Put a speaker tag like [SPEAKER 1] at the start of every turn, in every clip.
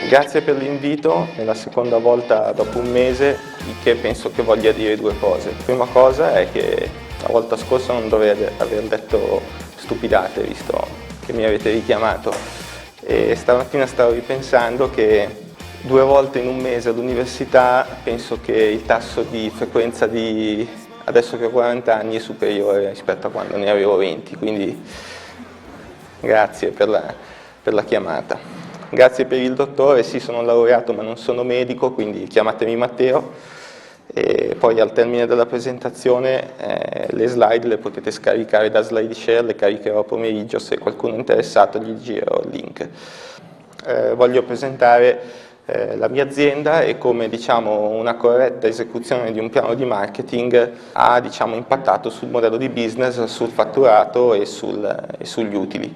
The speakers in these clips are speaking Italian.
[SPEAKER 1] Grazie per l'invito, è la seconda volta dopo un mese, il che penso che voglia dire due cose. La prima cosa è che la volta scorsa non dovrei aver detto stupidate, visto che mi avete richiamato. E stamattina stavo ripensando che 2 volte in un mese all'università penso che il tasso di frequenza adesso che ho 40 anni è superiore rispetto a quando ne avevo 20, quindi grazie per la chiamata. Grazie per il dottore, sì, sono laureato ma non sono medico, quindi chiamatemi Matteo. E poi al termine della presentazione le slide le potete scaricare da SlideShare, le caricherò a pomeriggio, se qualcuno è interessato gli girerò il link. Voglio presentare la mia azienda e come una corretta esecuzione di un piano di marketing ha impattato sul modello di business, sul fatturato e sugli utili.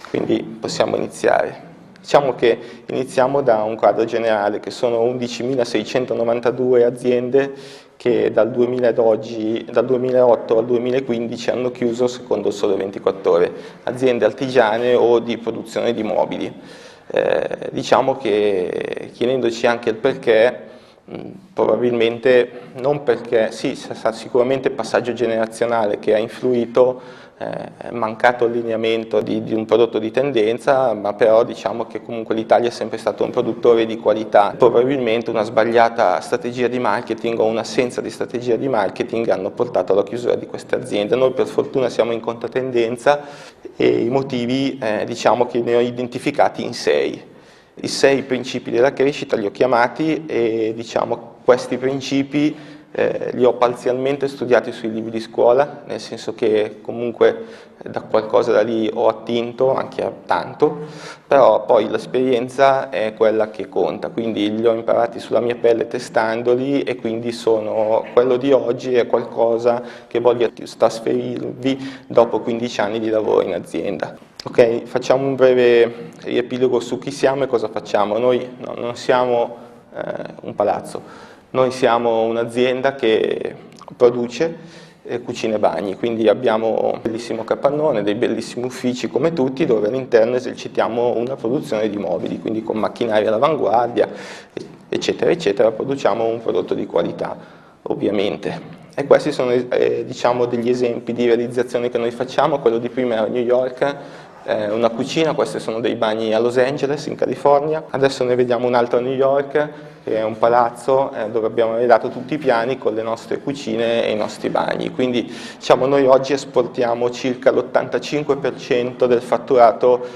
[SPEAKER 1] Quindi possiamo iniziare. Diciamo che iniziamo da un quadro generale, che sono 11.692 aziende che dal 2008 al 2015 hanno chiuso secondo il Sole 24 Ore, aziende artigiane o di produzione di mobili. Diciamo che chiedendoci anche il perché, probabilmente non perché, sì, sarà sicuramente passaggio generazionale che ha influito, mancato allineamento di un prodotto di tendenza, ma però diciamo che comunque l'Italia è sempre stato un produttore di qualità. Probabilmente una sbagliata strategia di marketing o un'assenza di strategia di marketing hanno portato alla chiusura di queste aziende. Noi per fortuna siamo in controtendenza e i motivi diciamo che ne ho identificati in 6. I 6 principi della crescita li ho chiamati e questi principi li ho parzialmente studiati sui libri di scuola, nel senso che comunque da qualcosa da lì ho attinto, anche a tanto, però poi l'esperienza è quella che conta, quindi li ho imparati sulla mia pelle testandoli e quindi quello di oggi è qualcosa che voglio trasferirvi dopo 15 anni di lavoro in azienda. Ok, facciamo un breve riepilogo su chi siamo e cosa facciamo. Noi non siamo un palazzo. Noi siamo un'azienda che produce cucine e bagni, quindi abbiamo un bellissimo capannone, dei bellissimi uffici come tutti, dove all'interno esercitiamo una produzione di mobili, quindi con macchinari all'avanguardia, eccetera, eccetera, produciamo un prodotto di qualità, ovviamente. E questi sono degli esempi di realizzazione che noi facciamo. Quello di prima era a New York, una cucina, questi sono dei bagni a Los Angeles in California. Adesso ne vediamo un altro a New York, che è un palazzo dove abbiamo redatto tutti i piani con le nostre cucine e i nostri bagni. Quindi noi oggi esportiamo circa l'85% del fatturato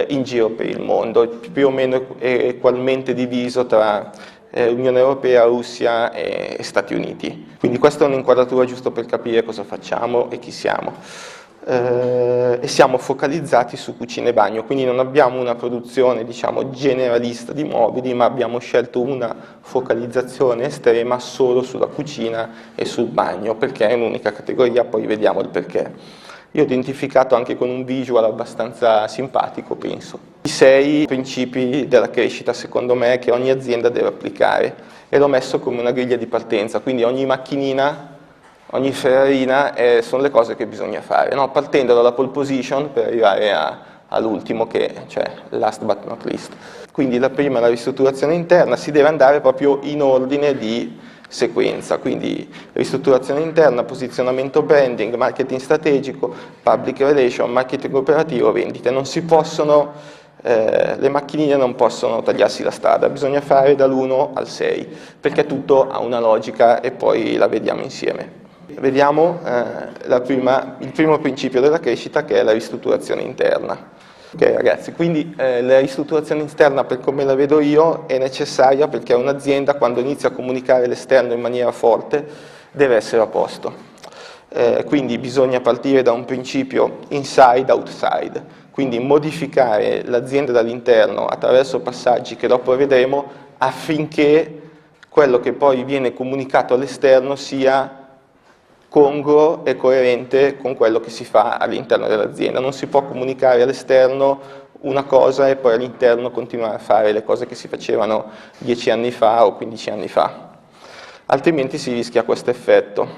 [SPEAKER 1] in giro per il mondo, più o meno equalmente diviso tra Unione Europea, Russia e Stati Uniti. Quindi questa è un'inquadratura giusto per capire cosa facciamo e chi siamo. E siamo focalizzati su cucine e bagno, quindi non abbiamo una produzione generalista di mobili, ma abbiamo scelto una focalizzazione estrema solo sulla cucina e sul bagno, perché è un'unica categoria, poi vediamo il perché. Io ho identificato anche con un visual abbastanza simpatico, penso, i 6 principi della crescita secondo me che ogni azienda deve applicare e l'ho messo come una griglia di partenza, quindi ogni macchinina, ogni ferrarina sono le cose che bisogna fare, no? Partendo dalla pole position per arrivare all'ultimo, cioè last but not least. Quindi la prima è la ristrutturazione interna, si deve andare proprio in ordine di sequenza, quindi ristrutturazione interna, posizionamento branding, marketing strategico, public relation, marketing operativo, vendite. Non si possono, le macchinine non possono tagliarsi la strada, bisogna fare dall'1 al 6, perché tutto ha una logica e poi la vediamo insieme. Vediamo il primo principio della crescita, che è la ristrutturazione interna. Ok ragazzi, quindi la ristrutturazione interna, per come la vedo io, è necessaria perché un'azienda, quando inizia a comunicare l'esterno in maniera forte, deve essere a posto. Quindi bisogna partire da un principio inside-outside, quindi modificare l'azienda dall'interno attraverso passaggi che dopo vedremo, affinché quello che poi viene comunicato all'esterno sia congruo e coerente con quello che si fa all'interno dell'azienda. Non si può comunicare all'esterno una cosa e poi all'interno continuare a fare le cose che si facevano 10 anni fa o 15 anni fa, altrimenti si rischia questo effetto.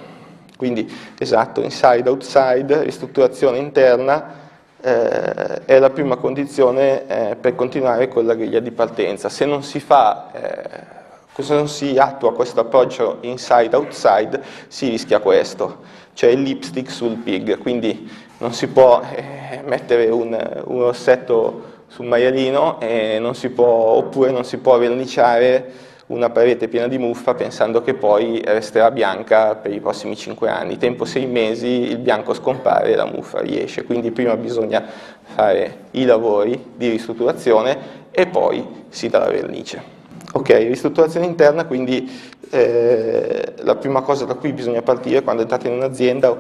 [SPEAKER 1] Quindi, esatto, inside, outside, ristrutturazione interna, è la prima condizione per continuare con la griglia di partenza. Se non si attua questo approccio inside-outside, si rischia questo, cioè il lipstick sul pig, quindi non si può mettere un rossetto sul maialino oppure non si può verniciare una parete piena di muffa pensando che poi resterà bianca per i prossimi 5 anni. Tempo 6 mesi, il bianco scompare e la muffa riesce, quindi prima bisogna fare i lavori di ristrutturazione e poi si dà la vernice. Ok, ristrutturazione interna, quindi la prima cosa da cui bisogna partire quando entrate in un'azienda,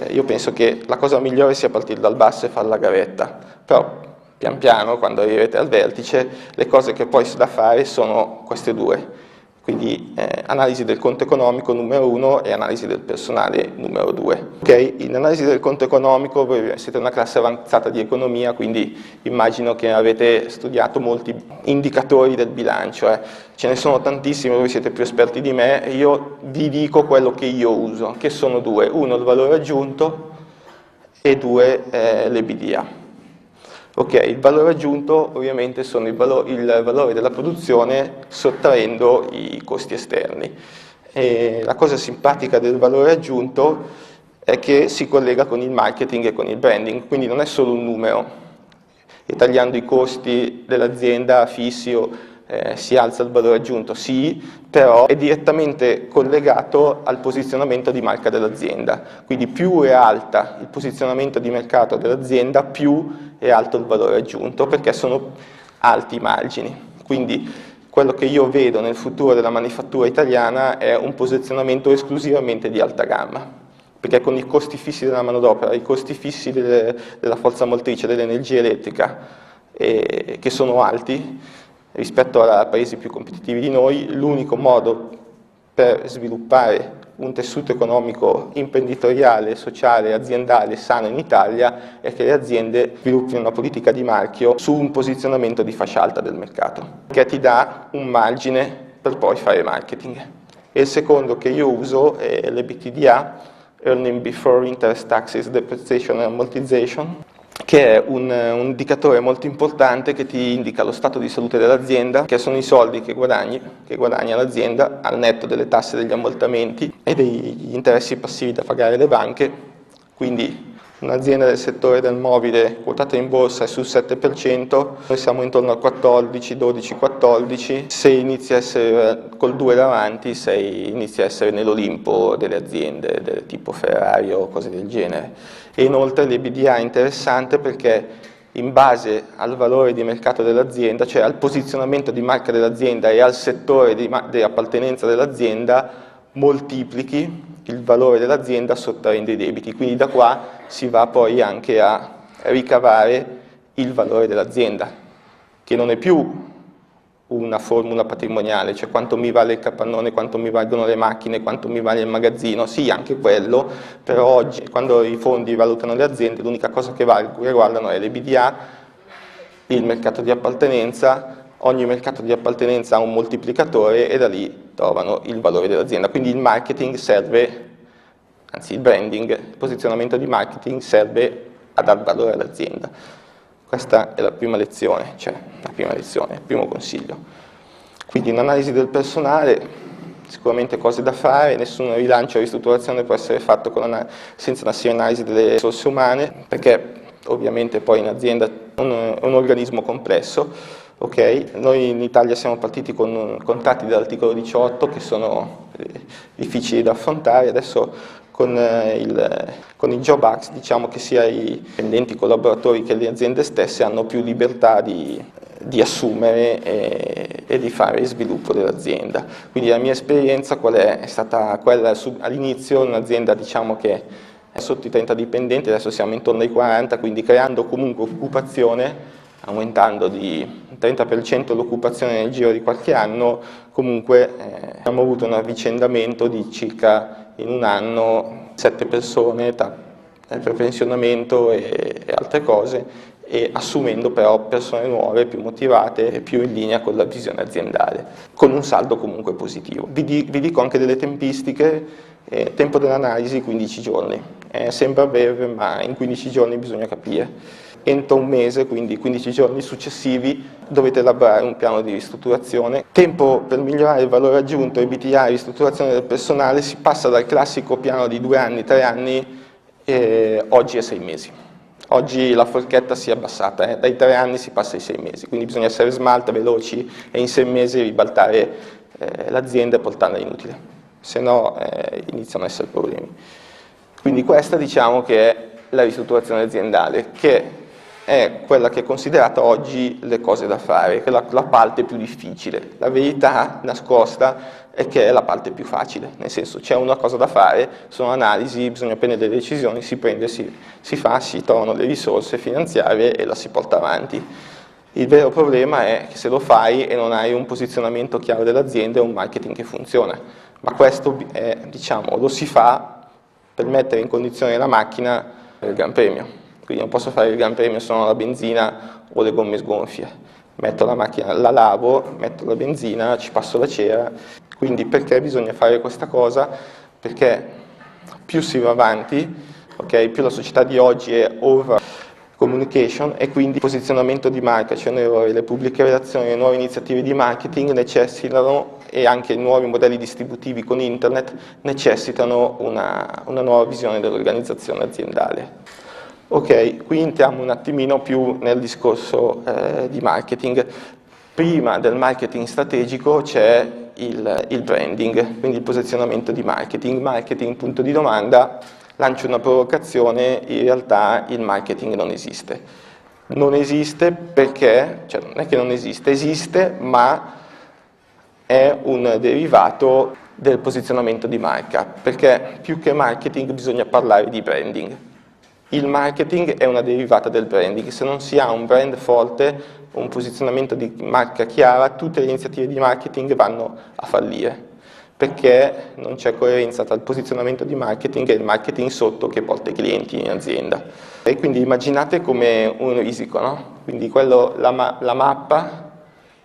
[SPEAKER 1] io penso che la cosa migliore sia partire dal basso e fare la gavetta, però pian piano, quando arrivete al vertice, le cose che poi c'è da fare sono queste due. Quindi analisi del conto economico numero 1 e analisi del personale numero 2. Okay? In analisi del conto economico voi siete una classe avanzata di economia, quindi immagino che avete studiato molti indicatori del bilancio. Ce ne sono tantissimi, voi siete più esperti di me, io vi dico quello che io uso, che sono due. Uno, il valore aggiunto, e due, l'EBITDA. Ok, il valore aggiunto ovviamente sono il valore della produzione sottraendo i costi esterni. E la cosa simpatica del valore aggiunto è che si collega con il marketing e con il branding, quindi non è solo un numero, e tagliando i costi dell'azienda fissi si alza il valore aggiunto, sì, però è direttamente collegato al posizionamento di marca dell'azienda, quindi più è alta il posizionamento di mercato dell'azienda, più è alto il valore aggiunto, perché sono alti i margini. Quindi quello che io vedo nel futuro della manifattura italiana è un posizionamento esclusivamente di alta gamma, perché con i costi fissi della manodopera, i costi fissi della forza motrice, dell'energia elettrica, che sono alti rispetto a paesi più competitivi di noi, l'unico modo per sviluppare un tessuto economico imprenditoriale, sociale, aziendale sano in Italia è che le aziende sviluppino una politica di marchio su un posizionamento di fascia alta del mercato, che ti dà un margine per poi fare marketing. E il secondo che io uso è l'EBITDA, Earning Before Interest, Taxes, Depreciation and Amortization, che è un indicatore molto importante che ti indica lo stato di salute dell'azienda, che sono i soldi che guadagna l'azienda al netto delle tasse, degli ammortamenti e degli interessi passivi da pagare alle banche. Quindi un'azienda del settore del mobile quotata in borsa è sul 7%, noi siamo intorno al 14, 12, 14, se inizi a essere col 2 davanti, inizi a essere nell'Olimpo delle aziende del tipo Ferrari o cose del genere. E inoltre l'EBITDA è interessante perché in base al valore di mercato dell'azienda, cioè al posizionamento di marca dell'azienda e al settore di appartenenza dell'azienda, moltiplichi il valore dell'azienda sottraendo i debiti. Quindi da qua si va poi anche a ricavare il valore dell'azienda, che non è più una formula patrimoniale, cioè quanto mi vale il capannone, quanto mi valgono le macchine, quanto mi vale il magazzino, sì anche quello, però oggi quando i fondi valutano le aziende l'unica cosa che guardano è l'EBITDA, il mercato di appartenenza, ogni mercato di appartenenza ha un moltiplicatore e da lì trovano il valore dell'azienda, quindi il marketing serve, anzi il branding, il posizionamento di marketing serve a dar valore all'azienda. Questa è la prima lezione, il primo consiglio. Quindi un'analisi del personale, sicuramente cose da fare, nessun rilancio o ristrutturazione può essere fatto senza una seria analisi delle risorse umane, perché ovviamente poi in azienda è un organismo complesso. Okay? Noi in Italia siamo partiti con contratti dell'articolo 18 che sono difficili da affrontare, adesso con il Job Act diciamo che sia i dipendenti, i collaboratori che le aziende stesse hanno più libertà di assumere e di fare sviluppo dell'azienda. Quindi la mia esperienza qual è? È stata quella all'inizio, un'azienda diciamo che è sotto i 30 dipendenti, adesso siamo intorno ai 40, quindi creando comunque occupazione, aumentando di 30% l'occupazione nel giro di qualche anno, comunque abbiamo avuto un avvicendamento di circa in un anno 7 persone per pensionamento e altre cose, e assumendo però persone nuove, più motivate e più in linea con la visione aziendale, con un saldo comunque positivo. Vi dico anche delle tempistiche, tempo dell'analisi 15 giorni. Sembra breve, ma in 15 giorni bisogna capire. Entro un mese, quindi 15 giorni successivi, dovete elaborare un piano di ristrutturazione. Tempo per migliorare il valore aggiunto, EBITDA, ristrutturazione del personale, si passa dal classico piano di 2 anni, 3 anni, oggi a 6 mesi. Oggi la forchetta si è abbassata, dai 3 anni si passa ai 6 mesi, quindi bisogna essere smart, veloci e in 6 mesi ribaltare l'azienda e portarla inutile, se no iniziano a essere problemi. Quindi questa diciamo che è la ristrutturazione aziendale, che è quella che è considerata oggi le cose da fare, che è la parte più difficile. La verità nascosta è che è la parte più facile, nel senso c'è una cosa da fare, sono analisi, bisogna prendere delle decisioni, si prende, si fa, si trovano le risorse finanziarie e la si porta avanti. Il vero problema è che se lo fai e non hai un posizionamento chiaro dell'azienda e un marketing che funziona, ma questo diciamo, lo si fa per mettere in condizione la macchina per il Gran Premio. Quindi non posso fare il Gran Premio se non ho la benzina o le gomme sgonfie. Metto la macchina, la lavo, metto la benzina, ci passo la cera. Quindi perché bisogna fare questa cosa? Perché più si va avanti, okay, più la società di oggi è over communication e quindi il posizionamento di marca, cioè le pubbliche relazioni, le nuove iniziative di marketing necessitano, e anche i nuovi modelli distributivi con internet necessitano una nuova visione dell'organizzazione aziendale. Ok, qui entriamo un attimino più nel discorso di marketing. Prima del marketing strategico c'è il branding, quindi il posizionamento di marketing. Marketing, punto di domanda, lancio una provocazione, in realtà il marketing non esiste. Non esiste perché, cioè non è che non esiste, esiste ma è un derivato del posizionamento di marca, perché più che marketing bisogna parlare di branding. Il marketing è una derivata del branding, se non si ha un brand forte, un posizionamento di marca chiara, tutte le iniziative di marketing vanno a fallire, perché non c'è coerenza tra il posizionamento di marketing e il marketing sotto che porta i clienti in azienda. E quindi immaginate come un risico, no? Quindi la mappa,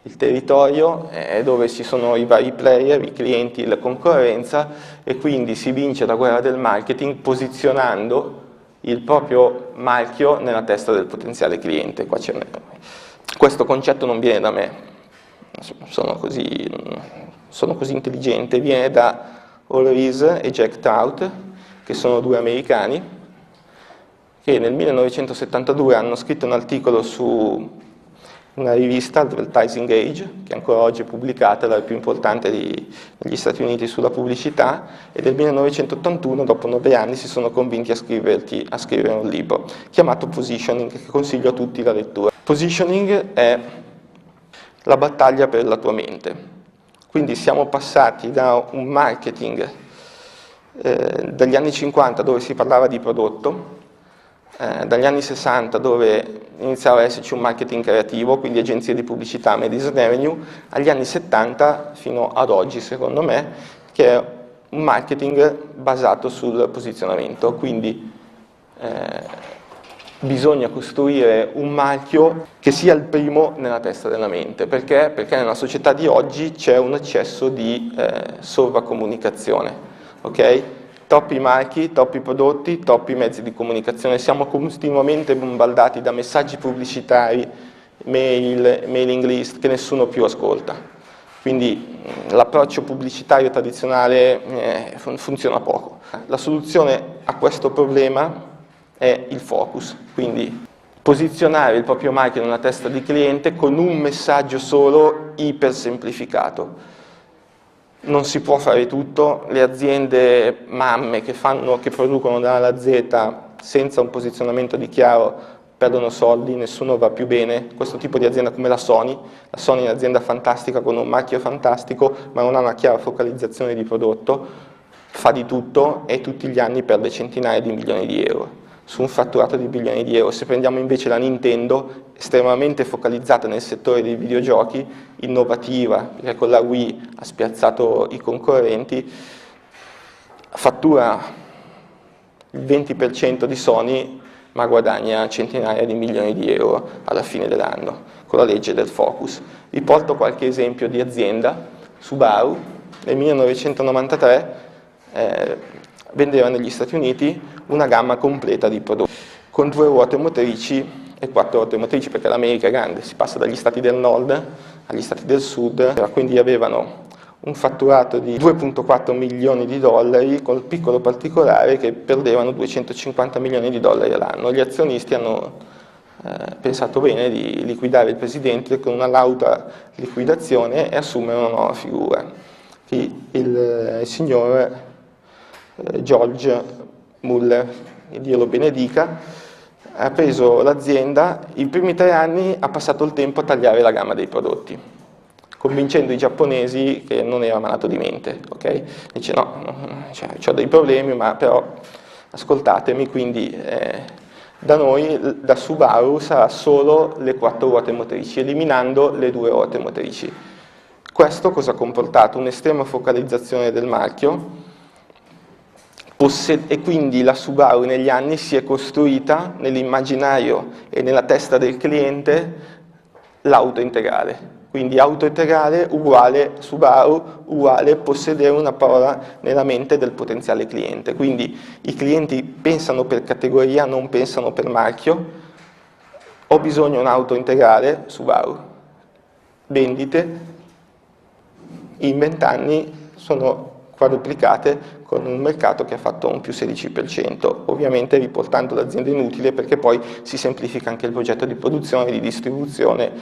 [SPEAKER 1] il territorio è dove ci sono i vari player, i clienti e la concorrenza, e quindi si vince la guerra del marketing posizionando il proprio marchio nella testa del potenziale cliente. Questo concetto non viene da me, sono così intelligente, viene da All Ries e Jack Trout, che sono 2 americani, che nel 1972 hanno scritto un articolo su una rivista, Advertising Age, che ancora oggi è pubblicata, la più importante negli Stati Uniti sulla pubblicità, e nel 1981, dopo 9 anni, si sono convinti a scrivere un libro chiamato Positioning, che consiglio a tutti la lettura. Positioning è la battaglia per la tua mente. Quindi siamo passati da un marketing dagli anni 50 dove si parlava di prodotto, dagli anni 60 dove iniziava ad esserci un marketing creativo, quindi agenzie di pubblicità, Madison Revenue, agli anni 70 fino ad oggi, secondo me, che è un marketing basato sul posizionamento. Quindi bisogna costruire un marchio che sia il primo nella testa della mente. Perché? Perché nella società di oggi c'è un eccesso di sovracomunicazione, ok? Troppi marchi, troppi prodotti, troppi mezzi di comunicazione, siamo continuamente bombardati da messaggi pubblicitari, mail, mailing list che nessuno più ascolta. Quindi l'approccio pubblicitario tradizionale funziona poco. La soluzione a questo problema è il focus, quindi posizionare il proprio marchio nella testa di cliente con un messaggio solo iper semplificato. Non si può fare tutto, le aziende mamme che producono da A alla Z senza un posizionamento di chiaro perdono soldi, nessuno va più bene. Questo tipo di azienda come la Sony è un'azienda fantastica con un marchio fantastico, ma non ha una chiara focalizzazione di prodotto, fa di tutto e tutti gli anni perde centinaia di milioni di euro su un fatturato di bilioni di euro. Se prendiamo invece la Nintendo, estremamente focalizzata nel settore dei videogiochi, innovativa, perché con la Wii ha spiazzato i concorrenti, fattura il 20% di Sony, ma guadagna centinaia di milioni di euro alla fine dell'anno, con la legge del focus. Vi porto qualche esempio di azienda. Subaru, nel 1993, vendeva negli Stati Uniti una gamma completa di prodotti, con 2 ruote motrici e 4 ruote motrici, perché l'America è grande, si passa dagli stati del nord agli stati del sud, quindi avevano un fatturato di 2,4 milioni di dollari, col piccolo particolare che perdevano 250 milioni di dollari all'anno. Gli azionisti hanno pensato bene di liquidare il presidente con una lauta liquidazione e assumere una nuova figura. Il signor George Muller, che Dio lo benedica, ha preso l'azienda, i primi 3 anni ha passato il tempo a tagliare la gamma dei prodotti, convincendo i giapponesi che non era malato di mente, ok? Dice no, ho dei problemi, ma però ascoltatemi, quindi da noi, da Subaru, sarà solo le 4 ruote motrici, eliminando le 2 ruote motrici. Questo cosa ha comportato? Un'estrema focalizzazione del marchio, e quindi la Subaru negli anni si è costruita nell'immaginario e nella testa del cliente l'auto integrale. Quindi auto integrale uguale Subaru, uguale possedere una parola nella mente del potenziale cliente. Quindi i clienti pensano per categoria, non pensano per marchio. Ho bisogno di un'auto integrale, Subaru. Vendite in 20 anni sono quadruplicate, con un mercato che ha fatto un più 16%, ovviamente riportando l'azienda inutile, perché poi si semplifica anche il progetto di produzione, di distribuzione.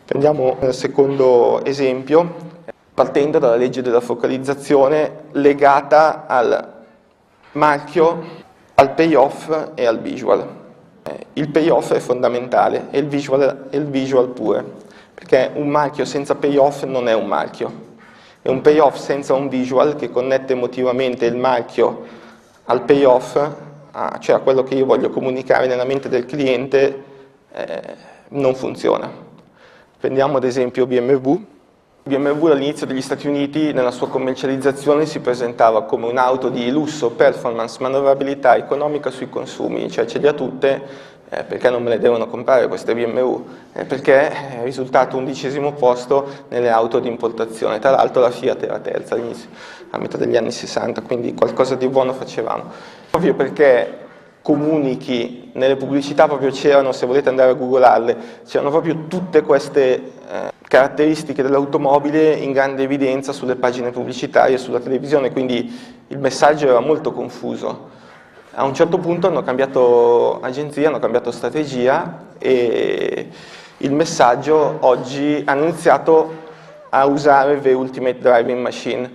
[SPEAKER 1] Prendiamo il secondo esempio, partendo dalla legge della focalizzazione legata al marchio, al payoff e al visual. Il payoff è fondamentale e il visual pure, perché un marchio senza payoff non è un marchio. È un payoff senza un visual che connette emotivamente il marchio al payoff, cioè a quello che io voglio comunicare nella mente del cliente, non funziona. Prendiamo ad esempio BMW. BMW all'inizio degli Stati Uniti nella sua commercializzazione si presentava come un'auto di lusso, performance, manovrabilità economica sui consumi, cioè ce le ha tutte, perché non me le devono comprare queste BMW? Perché è risultato 11° posto nelle auto di importazione, tra l'altro la Fiat era terza all'inizio, a metà degli anni 60, quindi qualcosa di buono facevamo. Proprio perché comunichi, nelle pubblicità proprio c'erano, se volete andare a googolarle, c'erano proprio tutte queste caratteristiche dell'automobile in grande evidenza sulle pagine pubblicitarie, sulla televisione, quindi il messaggio era molto confuso. A un certo punto hanno cambiato agenzia, hanno cambiato strategia e il messaggio oggi hanno iniziato a usare The Ultimate Driving Machine,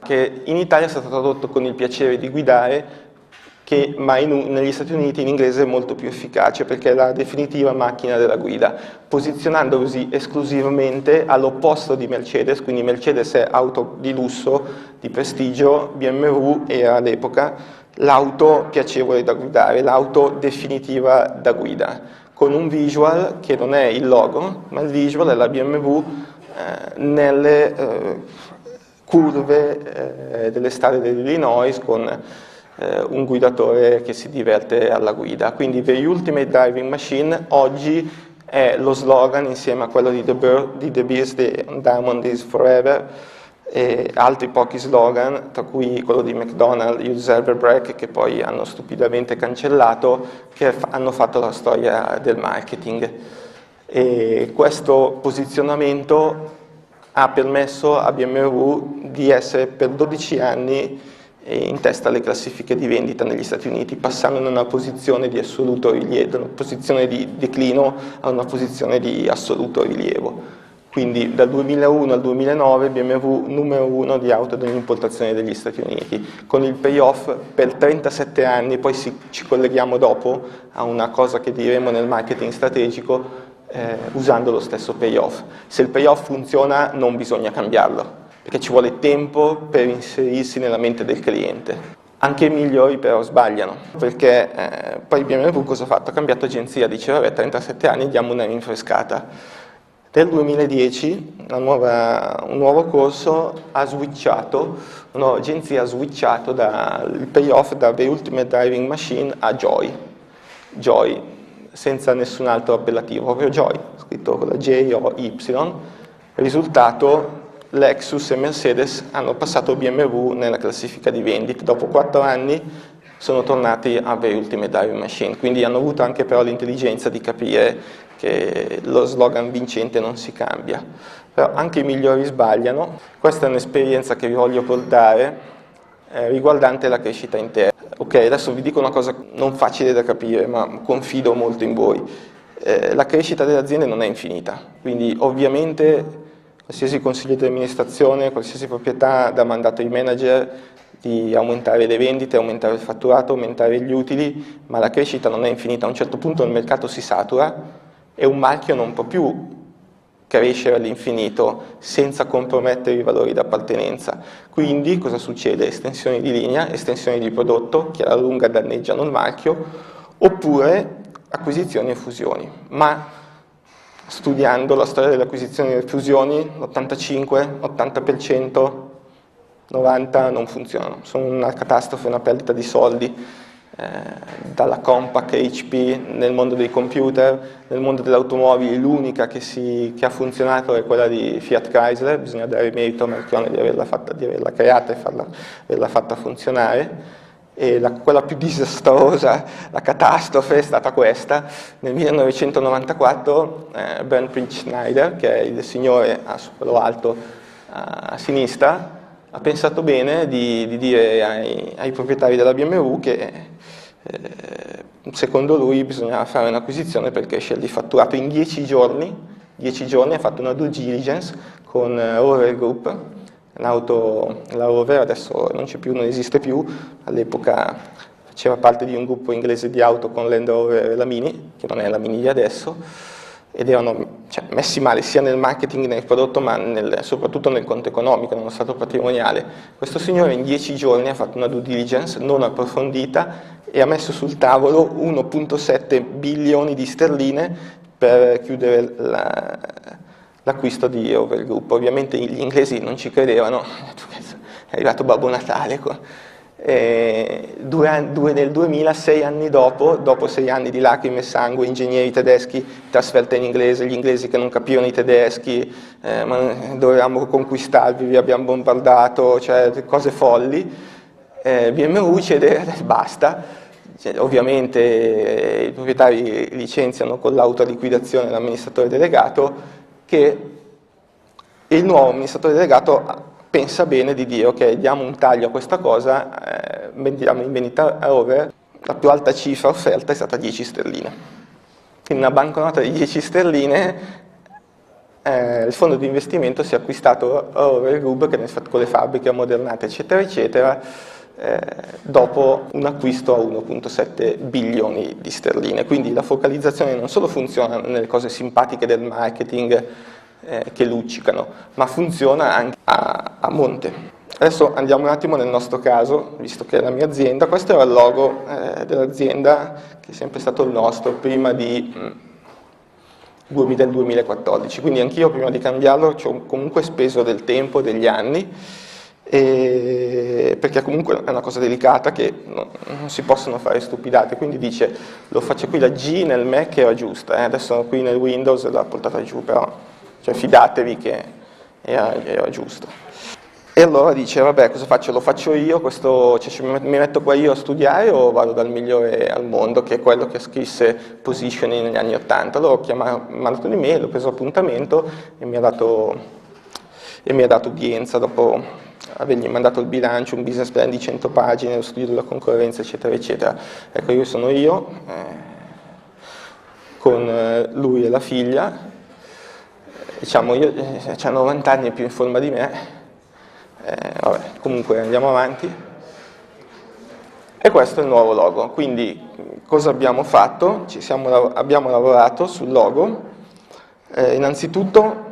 [SPEAKER 1] che in Italia è stato tradotto con il piacere di guidare, ma negli Stati Uniti in inglese è molto più efficace perché è la definitiva macchina della guida, posizionandosi esclusivamente all'opposto di Mercedes, quindi Mercedes è auto di lusso, di prestigio, BMW era all'epoca l'auto piacevole da guidare, l'auto definitiva da guida, con un visual che non è il logo, ma il visual è la BMW nelle curve delle strade dell'Illinois con un guidatore che si diverte alla guida. Quindi The Ultimate Driving Machine oggi è lo slogan insieme a quello di The Beers, The Diamond is Forever, e altri pochi slogan, tra cui quello di McDonald's, Use Server Break, che poi hanno stupidamente cancellato, che hanno fatto la storia del marketing. E questo posizionamento ha permesso a BMW di essere per 12 anni in testa alle classifiche di vendita negli Stati Uniti, passando da una posizione di assoluto rilievo, da una posizione di declino a una posizione di assoluto rilievo. Quindi dal 2001 al 2009 BMW numero 1 di auto dell'importazione degli Stati Uniti, con il payoff per 37 anni, poi ci colleghiamo dopo a una cosa che diremo nel marketing strategico, usando lo stesso payoff. Se il payoff funziona non bisogna cambiarlo, perché ci vuole tempo per inserirsi nella mente del cliente. Anche i migliori però sbagliano, perché poi BMW cosa ha fatto? Ha cambiato agenzia, dice vabbè 37 anni diamo una rinfrescata. Nel 2010 un nuovo corso ha switchato, una nuova agenzia ha switchato il payoff da The Ultimate Driving Machine a Joy. Joy, senza nessun altro appellativo, proprio Joy, scritto con la J-O-Y. Il risultato Lexus e Mercedes hanno passato BMW nella classifica di vendite. Dopo 4 anni sono tornati a The Ultimate Driving Machine, quindi hanno avuto anche però l'intelligenza di capire che lo slogan vincente non si cambia. Però anche i migliori sbagliano. Questa è un'esperienza che vi voglio portare riguardante la crescita interna. Ok, adesso vi dico una cosa non facile da capire, ma confido molto in voi. La crescita delle aziende non è infinita, quindi ovviamente qualsiasi consiglio di amministrazione, qualsiasi proprietà dà mandato ai manager di aumentare le vendite, aumentare il fatturato, aumentare gli utili, ma la crescita non è infinita. A un certo punto il mercato si satura e un marchio non può più crescere all'infinito senza compromettere i valori d'appartenenza. Quindi cosa succede? Estensioni di linea, estensioni di prodotto che alla lunga danneggiano il marchio, oppure acquisizioni e fusioni. Ma studiando la storia delle acquisizioni e delle fusioni, l'85, 80%, 90% non funzionano, sono una catastrofe, una perdita di soldi. Dalla Compaq a HP, nel mondo dei computer, nel mondo delle automobili l'unica che ha funzionato è quella di Fiat Chrysler, bisogna dare merito a Marchionne di averla creata e averla fatta funzionare. E quella più disastrosa, la catastrofe, è stata questa. Nel 1994 Bernd Prinz Schneider, che è il signore su quello alto a sinistra, ha pensato bene di dire ai proprietari della BMW che secondo lui bisognava fare un'acquisizione per crescere di fatturato. In 10 giorni ha fatto una due diligence con Rover Group, la Rover adesso non c'è più, non esiste più, all'epoca faceva parte di un gruppo inglese di auto con Land Rover e la Mini, che non è la Mini di adesso, ed erano messi male sia nel marketing, nel prodotto, ma soprattutto nel conto economico, nello stato patrimoniale. Questo signore in 10 giorni ha fatto una due diligence non approfondita e ha messo sul tavolo 1,7 bilioni di sterline per chiudere l'acquisto di Rover Group. Ovviamente gli inglesi non ci credevano, è arrivato Babbo Natale. Nel 2000, 6 anni dopo 6 anni di lacrime e sangue, ingegneri tedeschi, trasferta in inglese, gli inglesi che non capivano i tedeschi, ma dovevamo conquistarvi, vi abbiamo bombardato, cioè cose folli, BMW cede, basta, ovviamente i proprietari licenziano con l'autoliquidazione l'amministratore delegato, che il nuovo amministratore delegato pensa bene di dire ok, diamo un taglio a questa cosa, vendiamo in vendita a Rover, la più alta cifra offerta è stata 10 sterline. Quindi una banconota di 10 sterline, il fondo di investimento si è acquistato a Rover Group, che con le fabbriche ammodernate eccetera eccetera, dopo un acquisto a 1,7 bilioni di sterline. Quindi la focalizzazione non solo funziona nelle cose simpatiche del marketing, che luccicano, ma funziona anche a monte. Adesso andiamo un attimo nel nostro caso, visto che è la mia azienda. Questo era il logo dell'azienda, che è sempre stato il nostro prima del 2014, quindi anch'io prima di cambiarlo ci ho comunque speso del tempo, degli anni, perché comunque è una cosa delicata che non si possono fare stupidate, quindi dice, lo faccio qui, la G nel Mac era giusta, adesso qui nel Windows l'ha portata giù, però cioè fidatevi che era giusto. E allora dice, vabbè, cosa faccio? Lo faccio io, mi metto qua io a studiare o vado dal migliore al mondo, che è quello che scrisse Positioning negli anni 80. Allora ho mandato un'email, ho preso appuntamento e mi ha dato udienza dopo avergli mandato il bilancio, un business plan di 100 pagine, lo studio della concorrenza, eccetera, eccetera. Ecco, io sono io, con lui e la figlia. Diciamo, c'ha 90 anni, è più in forma di me, vabbè, comunque andiamo avanti. E questo è il nuovo logo. Quindi cosa abbiamo fatto? Abbiamo lavorato sul logo, innanzitutto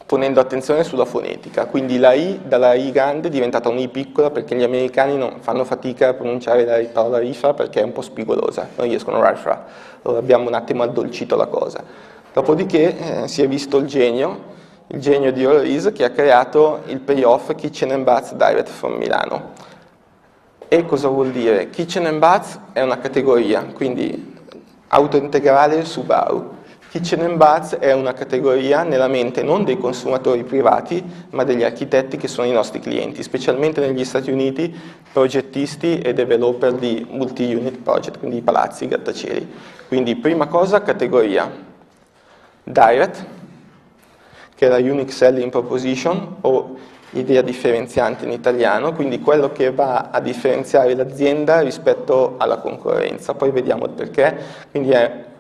[SPEAKER 1] ponendo attenzione sulla fonetica, quindi la I dalla I grande è diventata un I piccola, perché gli americani non fanno fatica a pronunciare la parola rifra perché è un po' spigolosa, non riescono a rifra, allora abbiamo un attimo addolcito la cosa. Dopodiché si è visto il genio di All-Rise, che ha creato il payoff Kitchen and Bath Direct from Milano. E cosa vuol dire? Kitchen and Bath è una categoria, quindi auto integrale Subaru. Kitchen and Bath è una categoria nella mente non dei consumatori privati, ma degli architetti che sono i nostri clienti, specialmente negli Stati Uniti, progettisti e developer di multi-unit project, quindi palazzi, grattacieli. Quindi prima cosa, categoria direct, che è la Unique Selling Proposition o idea differenziante in italiano, quindi quello che va a differenziare l'azienda rispetto alla concorrenza. Poi vediamo il perché. Quindi è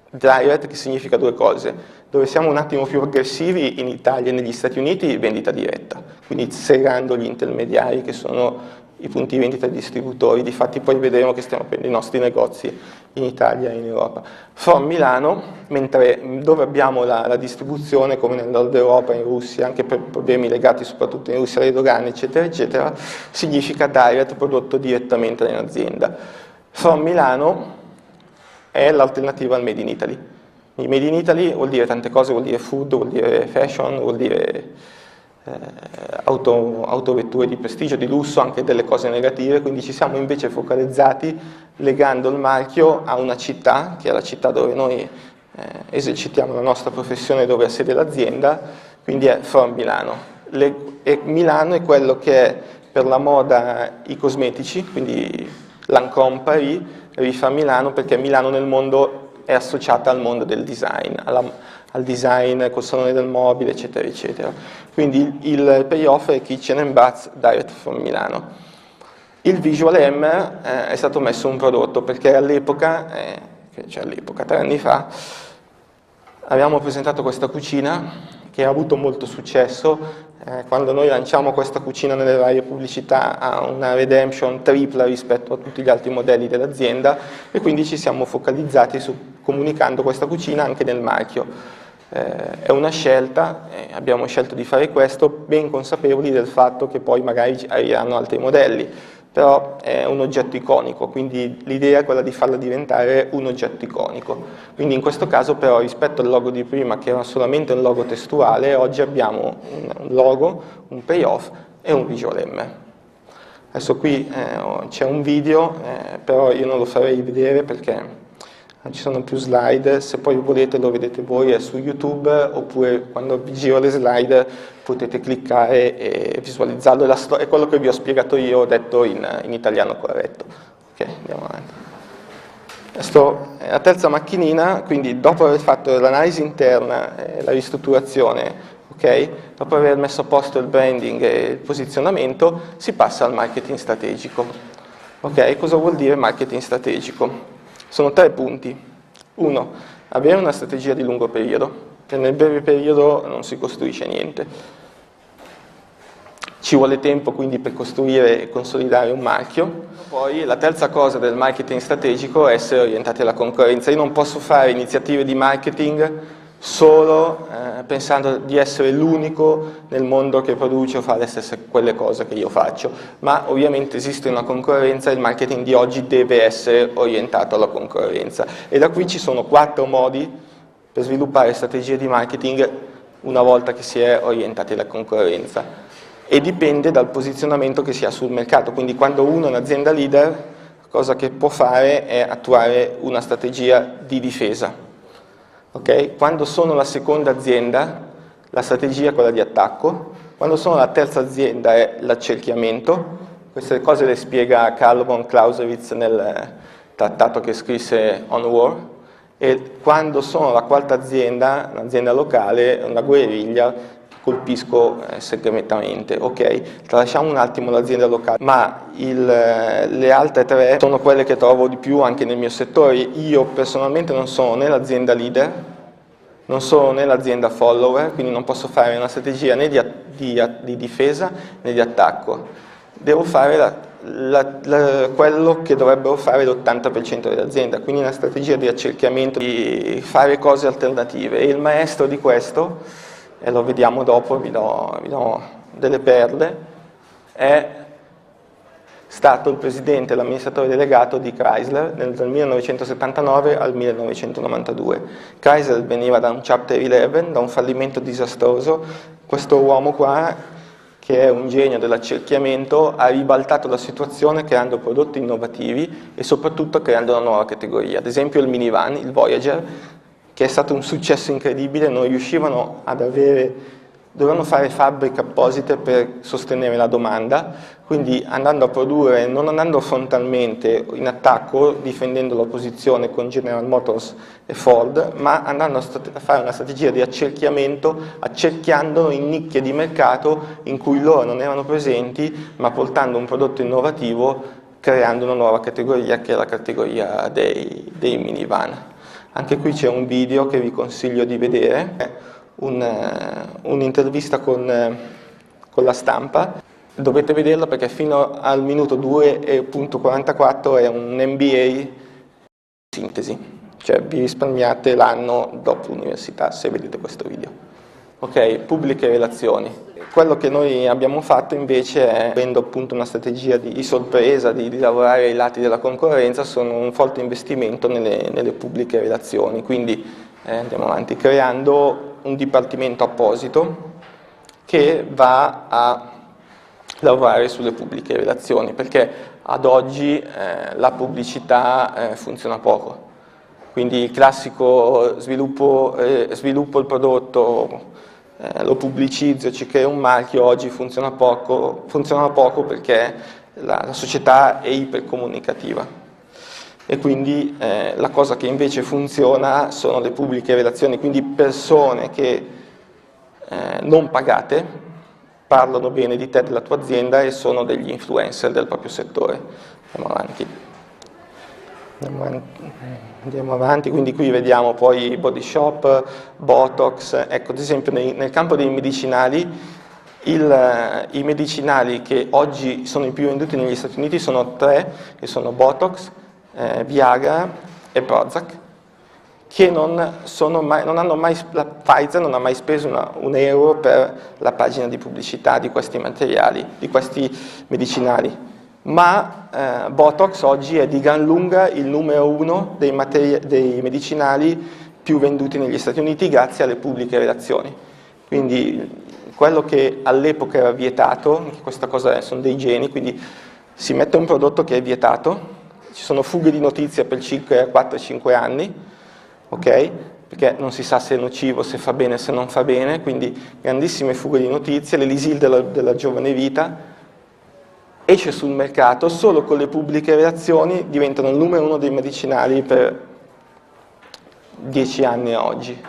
[SPEAKER 1] direct, che significa due cose. Dove siamo un attimo più aggressivi in Italia e negli Stati Uniti, vendita diretta, quindi segando gli intermediari che sono i punti vendita e distributori. Difatti poi vedremo che stiamo aprendo i nostri negozi in Italia e in Europa. From Milano, mentre dove abbiamo la distribuzione, come nel nord Europa, in Russia, anche per problemi legati soprattutto in Russia alle dogane, eccetera, eccetera, significa direct, prodotto direttamente nell'azienda. From Milano è l'alternativa al Made in Italy. Il Made in Italy vuol dire tante cose, vuol dire food, vuol dire fashion, vuol dire autovetture di prestigio, di lusso, anche delle cose negative, quindi ci siamo invece focalizzati legando il marchio a una città, che è la città dove noi esercitiamo la nostra professione, dove ha sede l'azienda, quindi è From Milano. E Milano è quello che è per la moda i cosmetici, quindi Lancôme Paris, rifà Milano perché Milano nel mondo è associata al mondo del design, al design col salone del mobile, eccetera, eccetera. Quindi il payoff è Kitchen and Bath Direct from Milano. Il Visual M è stato messo un prodotto perché all'epoca, cioè all'epoca, 3 anni fa, abbiamo presentato questa cucina che ha avuto molto successo. Quando noi lanciamo questa cucina nelle varie pubblicità ha una redemption tripla rispetto a tutti gli altri modelli dell'azienda e quindi ci siamo focalizzati su comunicando questa cucina anche nel marchio. È una scelta, abbiamo scelto di fare questo ben consapevoli del fatto che poi magari arriveranno altri modelli, però è un oggetto iconico, quindi l'idea è quella di farla diventare un oggetto iconico. Quindi in questo caso però rispetto al logo di prima, che era solamente un logo testuale, oggi abbiamo un logo, un payoff e un visual M. Adesso qui c'è un video, però io non lo farei vedere perché ci sono più slide, se poi volete lo vedete voi, è su YouTube, oppure quando vi giro le slide potete cliccare e visualizzarlo, è quello che vi ho spiegato io, ho detto in italiano corretto. Ok, andiamo avanti. Questo è la terza macchinina, quindi dopo aver fatto l'analisi interna e la ristrutturazione, okay, dopo aver messo a posto il branding e il posizionamento, si passa al marketing strategico. Ok, cosa vuol dire marketing strategico? Sono 3 punti. 1. Avere una strategia di lungo periodo, che nel breve periodo non si costruisce niente. Ci vuole tempo quindi per costruire e consolidare un marchio. Poi la terza cosa del marketing strategico è essere orientati alla concorrenza. Io non posso fare iniziative di marketing solo pensando di essere l'unico nel mondo che produce o fa le stesse quelle cose che io faccio, ma ovviamente esiste una concorrenza e il marketing di oggi deve essere orientato alla concorrenza. E da qui ci sono 4 modi per sviluppare strategie di marketing una volta che si è orientati alla concorrenza. E dipende dal posizionamento che si ha sul mercato, quindi quando uno è un'azienda leader, la cosa che può fare è attuare una strategia di difesa. Okay? Quando sono la seconda azienda, la strategia è quella di attacco. Quando sono la terza azienda è l'accerchiamento. Queste cose le spiega Karl von Clausewitz nel trattato che scrisse On War. E quando sono la quarta azienda, un'azienda locale, una guerriglia, colpisco segretamente. Ok, tralasciamo un attimo l'azienda locale, ma le altre 3 sono quelle che trovo di più anche nel mio settore. Io personalmente non sono né l'azienda leader, non sono né l'azienda follower, quindi non posso fare una strategia né di difesa né di attacco. Devo fare quello che dovrebbero fare l'80% dell'azienda, quindi una strategia di accerchiamento, di fare cose alternative. E il maestro di questo, e lo vediamo dopo, vi do delle perle, è stato il presidente e l'amministratore delegato di Chrysler dal 1979 al 1992. Chrysler veniva da un Chapter 11, da un fallimento disastroso. Questo uomo qua, che è un genio dell'accerchiamento, ha ribaltato la situazione creando prodotti innovativi e soprattutto creando una nuova categoria. Ad esempio il minivan, il Voyager, che è stato un successo incredibile, non riuscivano ad avere, dovevano fare fabbriche apposite per sostenere la domanda, quindi andando a produrre, non andando frontalmente in attacco, difendendo la posizione con General Motors e Ford, ma andando a fare una strategia di accerchiamento, accerchiandolo in nicchie di mercato in cui loro non erano presenti, ma portando un prodotto innovativo, creando una nuova categoria che è la categoria dei minivan. Anche qui c'è un video che vi consiglio di vedere, un'intervista con la stampa. Dovete vederla perché fino al minuto 2.44 è un MBA sintesi, cioè vi risparmiate l'anno dopo l'università se vedete questo video. Ok, pubbliche relazioni. Quello che noi abbiamo fatto invece è, avendo appunto una strategia di sorpresa, di lavorare ai lati della concorrenza, sono un forte investimento nelle pubbliche relazioni, quindi andiamo avanti, creando un dipartimento apposito che va a lavorare sulle pubbliche relazioni, perché ad oggi la pubblicità funziona poco. Quindi il classico sviluppo il prodotto, lo pubblicizzo, ci creo un marchio, oggi funziona poco perché la società è ipercomunicativa. E quindi la cosa che invece funziona sono le pubbliche relazioni, quindi persone che non pagate parlano bene di te, della tua azienda e sono degli influencer del proprio settore. Andiamo avanti, quindi qui vediamo poi Body Shop, Botox, ecco ad esempio nel campo dei medicinali, i medicinali che oggi sono i più venduti negli Stati Uniti sono 3, che sono Botox, Viagra e Prozac, che la Pfizer non ha mai speso un euro per la pagina di pubblicità di questi materiali, di questi medicinali. Ma Botox oggi è di gran lunga il numero 1 dei medicinali più venduti negli Stati Uniti grazie alle pubbliche relazioni. Quindi quello che all'epoca era vietato, questa cosa sono dei geni, quindi si mette un prodotto che è vietato, ci sono fughe di notizie per 4-5 anni, ok? Perché non si sa se è nocivo, se fa bene, se non fa bene, quindi grandissime fughe di notizie, l'Elisil della giovane vita, esce sul mercato, solo con le pubbliche relazioni diventano il numero 1 dei medicinali per 10 anni a oggi.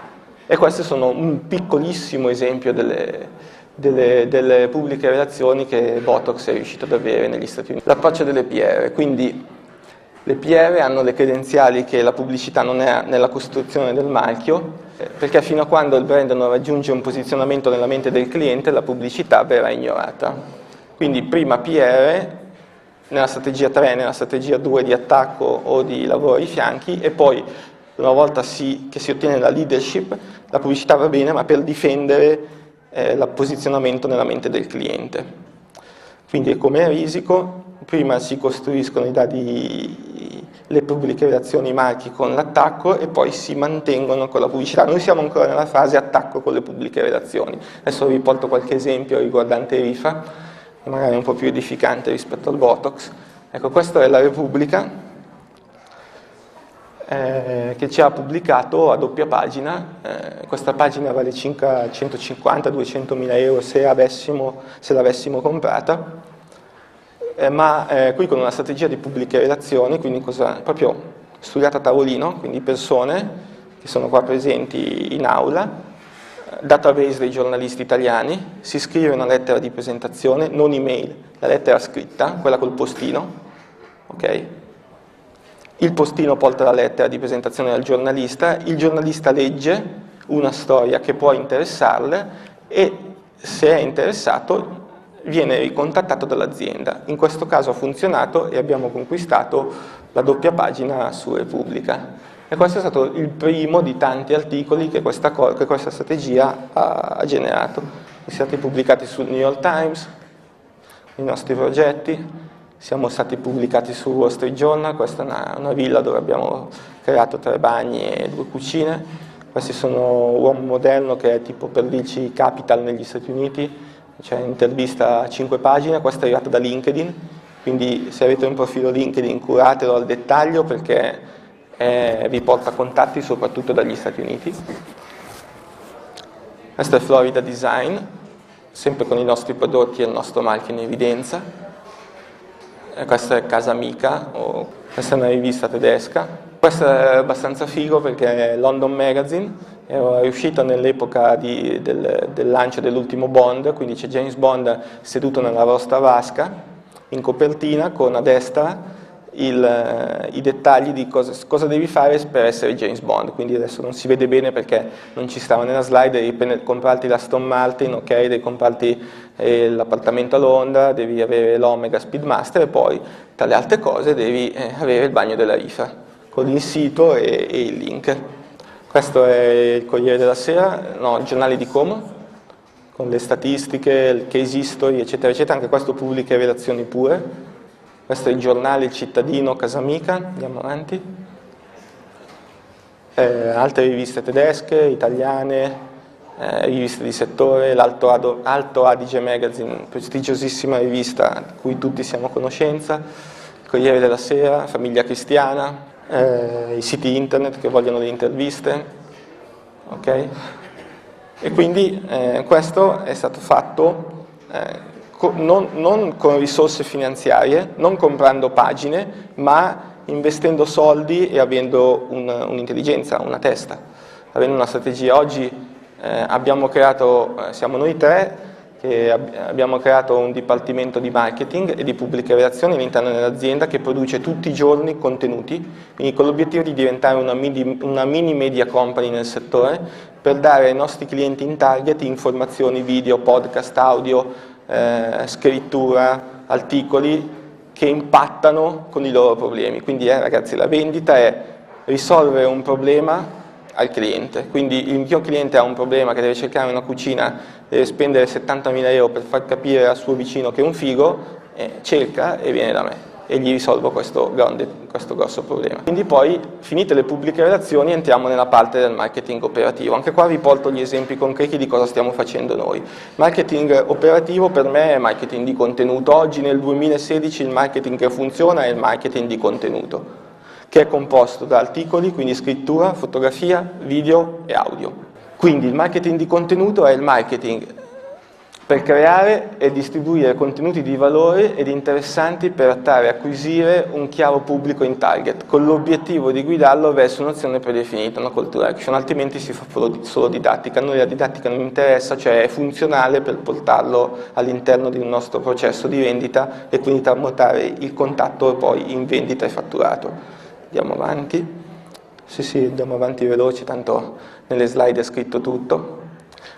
[SPEAKER 1] E queste sono un piccolissimo esempio delle pubbliche relazioni che Botox è riuscito ad avere negli Stati Uniti. L'approccio delle PR, quindi le PR hanno le credenziali che la pubblicità non è nella costruzione del marchio, perché fino a quando il brand non raggiunge un posizionamento nella mente del cliente, la pubblicità verrà ignorata. Quindi prima PR, nella strategia 3, nella strategia 2 di attacco o di lavoro ai fianchi, e poi una volta che si ottiene la leadership, la pubblicità va bene, ma per difendere il posizionamento nella mente del cliente. Quindi è come a risico, prima si costruiscono le pubbliche relazioni, i marchi con l'attacco e poi si mantengono con la pubblicità. Noi siamo ancora nella fase attacco con le pubbliche relazioni. Adesso vi porto qualche esempio riguardante Rifa, magari un po' più edificante rispetto al Botox. Ecco, questa è la Repubblica che ci ha pubblicato a doppia pagina. Questa pagina vale circa 150-200 mila euro se l'avessimo comprata, ma qui con una strategia di pubbliche relazioni, quindi proprio studiata a tavolino, quindi persone che sono qua presenti in aula, database dei giornalisti italiani, si scrive una lettera di presentazione, non email, la lettera scritta, quella col postino, ok? Il postino porta la lettera di presentazione al giornalista, il giornalista legge una storia che può interessarle e se è interessato viene ricontattato dall'azienda. In questo caso ha funzionato e abbiamo conquistato la doppia pagina su Repubblica. E questo è stato il primo di tanti articoli che questa strategia ha generato. Siamo stati pubblicati sul New York Times, i nostri progetti, siamo stati pubblicati sul Wall Street Journal, questa è una villa dove abbiamo creato 3 bagni e 2 cucine. Questi sono Uomo Moderno, che è tipo per dirci Capital negli Stati Uniti, c'è un'intervista a 5 pagine, questa è arrivata da LinkedIn, quindi se avete un profilo LinkedIn curatelo al dettaglio perché vi porta contatti soprattutto dagli Stati Uniti. Questo è Florida Design, sempre con i nostri prodotti e il nostro marchio in evidenza. Questa è Casa Amica, questa è una rivista tedesca. Questo è abbastanza figo perché è London Magazine, è uscito nell'epoca del lancio dell'ultimo Bond, quindi c'è James Bond seduto nella vostra vasca, in copertina, con a destra i dettagli di cosa devi fare per essere James Bond. Quindi adesso non si vede bene perché non ci stava nella slide, devi comprarti la Aston Martin, ok, devi comprarti l'appartamento a Londra, devi avere l'Omega Speedmaster e poi tra le altre cose devi avere il bagno della rifa con il sito e il link. Questo è il Corriere della Sera, no, il giornale di Como, con le statistiche, il case history, eccetera, eccetera. Anche questo pubblica relazioni pure. Questo è il giornale Il Cittadino, Casa Amica, andiamo avanti. Altre riviste tedesche, italiane, riviste di settore, l'Alto Adige Magazine, prestigiosissima rivista di cui tutti siamo a conoscenza, il Corriere della Sera, Famiglia Cristiana, i siti internet che vogliono le interviste, ok? E quindi questo è stato fatto non con risorse finanziarie, non comprando pagine, ma investendo soldi e avendo un'intelligenza, una testa, avendo una strategia. Oggi abbiamo creato, siamo noi tre, che abbiamo creato un dipartimento di marketing e di pubbliche relazioni all'interno dell'azienda che produce tutti i giorni contenuti, quindi con l'obiettivo di diventare una mini media company nel settore per dare ai nostri clienti in target informazioni, video, podcast, audio, scrittura, articoli che impattano con i loro problemi. Quindi ragazzi, la vendita è risolvere un problema al cliente. Quindi il mio cliente ha un problema che deve cercare una cucina, deve spendere 70.000 euro per far capire al suo vicino che è un figo, cerca e viene da me e gli risolvo questo grosso problema. Quindi poi, finite le pubbliche relazioni, entriamo nella parte del marketing operativo. Anche qua vi porto gli esempi concreti di cosa stiamo facendo noi. Marketing operativo per me è marketing di contenuto. Oggi nel 2016 il marketing che funziona è il marketing di contenuto, che è composto da articoli, quindi scrittura, fotografia, video e audio. Quindi il marketing di contenuto è il marketing per creare e distribuire contenuti di valore ed interessanti per attrarre e acquisire un chiaro pubblico in target, con l'obiettivo di guidarlo verso un'azione predefinita, una call to action, altrimenti si fa solo didattica. A noi la didattica non interessa, cioè è funzionale per portarlo all'interno di un nostro processo di vendita e quindi tramutare il contatto poi in vendita e fatturato. Andiamo avanti. Sì, andiamo avanti veloci, tanto nelle slide è scritto tutto.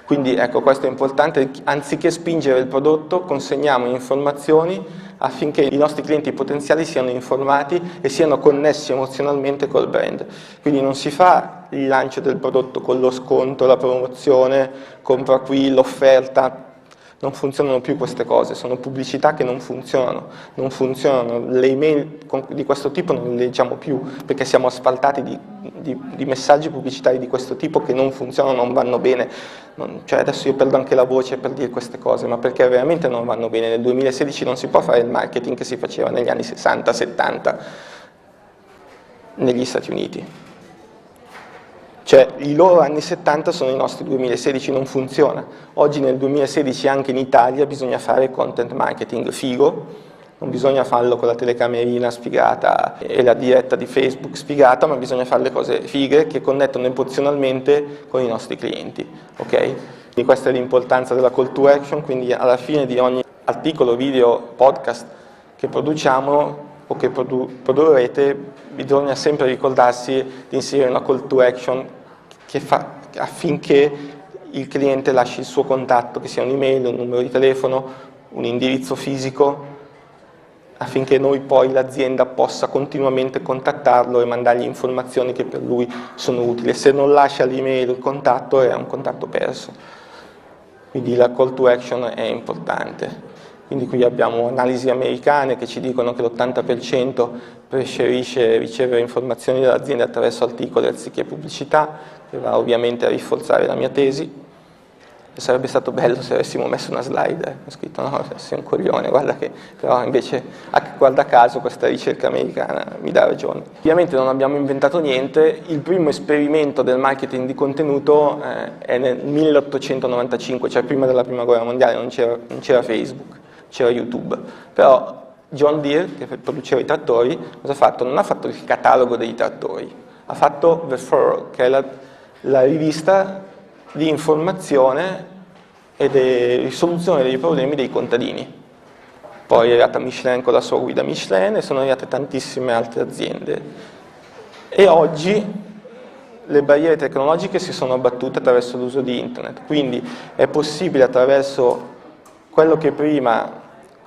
[SPEAKER 1] Quindi ecco, questo è importante, anziché spingere il prodotto, consegniamo informazioni affinché i nostri clienti potenziali siano informati e siano connessi emozionalmente col brand. Quindi non si fa il lancio del prodotto con lo sconto, la promozione, compra qui, l'offerta. Non funzionano più queste cose, sono pubblicità che non funzionano, le email di questo tipo non le leggiamo più perché siamo asfaltati di messaggi pubblicitari di questo tipo che non funzionano, non vanno bene. Cioè adesso io perdo anche la voce per dire queste cose, ma perché veramente non vanno bene. Nel 2016 non si può fare il marketing che si faceva negli anni 60-70 negli Stati Uniti. Cioè i loro anni 70 sono i nostri 2016, non funziona. Oggi nel 2016 anche in Italia bisogna fare content marketing figo, non bisogna farlo con la telecamerina sfigata e la diretta di Facebook sfigata, ma bisogna fare le cose fighe che connettono emozionalmente con i nostri clienti, ok? Quindi questa è l'importanza della call to action, quindi alla fine di ogni articolo, video, podcast che produciamo o che produrrete, bisogna sempre ricordarsi di inserire una call to action affinché il cliente lasci il suo contatto, che sia un'email, un numero di telefono, un indirizzo fisico, affinché noi poi l'azienda possa continuamente contattarlo e mandargli informazioni che per lui sono utili. Se non lascia l'email, il contatto, è un contatto perso. Quindi la call to action è importante. Quindi qui abbiamo analisi americane che ci dicono che l'80% preferisce ricevere informazioni dall'azienda attraverso articoli anziché pubblicità, che va ovviamente a rinforzare la mia tesi. sarebbe stato bello se avessimo messo una slide, ho scritto no, sei un coglione, guarda che, però invece guarda caso questa ricerca americana mi dà ragione. Ovviamente non abbiamo inventato niente, il primo esperimento del marketing di contenuto è nel 1895, cioè prima della prima guerra mondiale, non c'era Facebook, c'era YouTube, però John Deere, che produceva i trattori, cosa ha fatto? Non ha fatto il catalogo dei trattori, ha fatto The Furrow, che è la rivista di informazione e di risoluzione dei problemi dei contadini. Poi è arrivata Michelin con la sua guida Michelin e sono arrivate tantissime altre aziende. E oggi le barriere tecnologiche si sono abbattute attraverso l'uso di internet, quindi è possibile attraverso quello che prima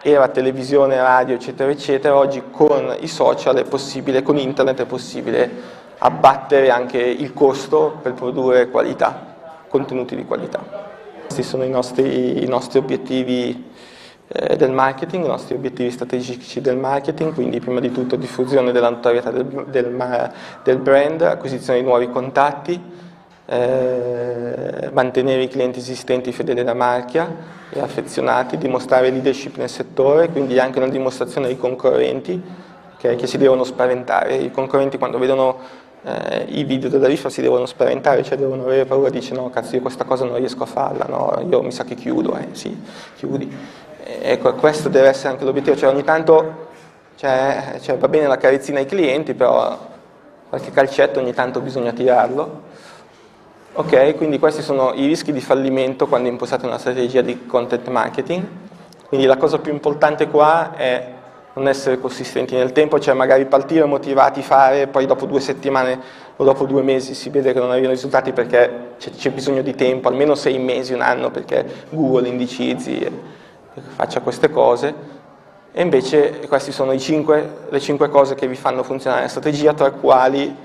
[SPEAKER 1] era televisione, radio, eccetera, eccetera, oggi con i social è possibile, con internet è possibile abbattere anche il costo per produrre qualità, contenuti di qualità. Questi sono i nostri obiettivi del marketing, i nostri obiettivi strategici del marketing, quindi prima di tutto diffusione della notorietà del brand, acquisizione di nuovi contatti, mantenere i clienti esistenti fedeli alla marchia e affezionati, dimostrare leadership nel settore, quindi anche una dimostrazione ai concorrenti che si devono spaventare. I concorrenti quando vedono i video della riffa si devono spaventare, cioè devono avere paura, dice no cazzo io questa cosa non riesco a farla, no, io mi sa che chiudo, sì, chiudi. Ecco, questo deve essere anche l'obiettivo, cioè ogni tanto cioè, va bene la carezzina ai clienti, però qualche calcetto ogni tanto bisogna tirarlo. Ok, quindi questi sono i rischi di fallimento quando impostate una strategia di content marketing, quindi la cosa più importante qua è non essere consistenti nel tempo, cioè magari partire motivati, fare, poi dopo 2 settimane o dopo 2 mesi si vede che non arrivano risultati perché c'è bisogno di tempo, almeno 6 mesi, 1 anno, perché Google indicizzi e faccia queste cose. E invece queste sono le 5 cose che vi fanno funzionare la strategia, tra le quali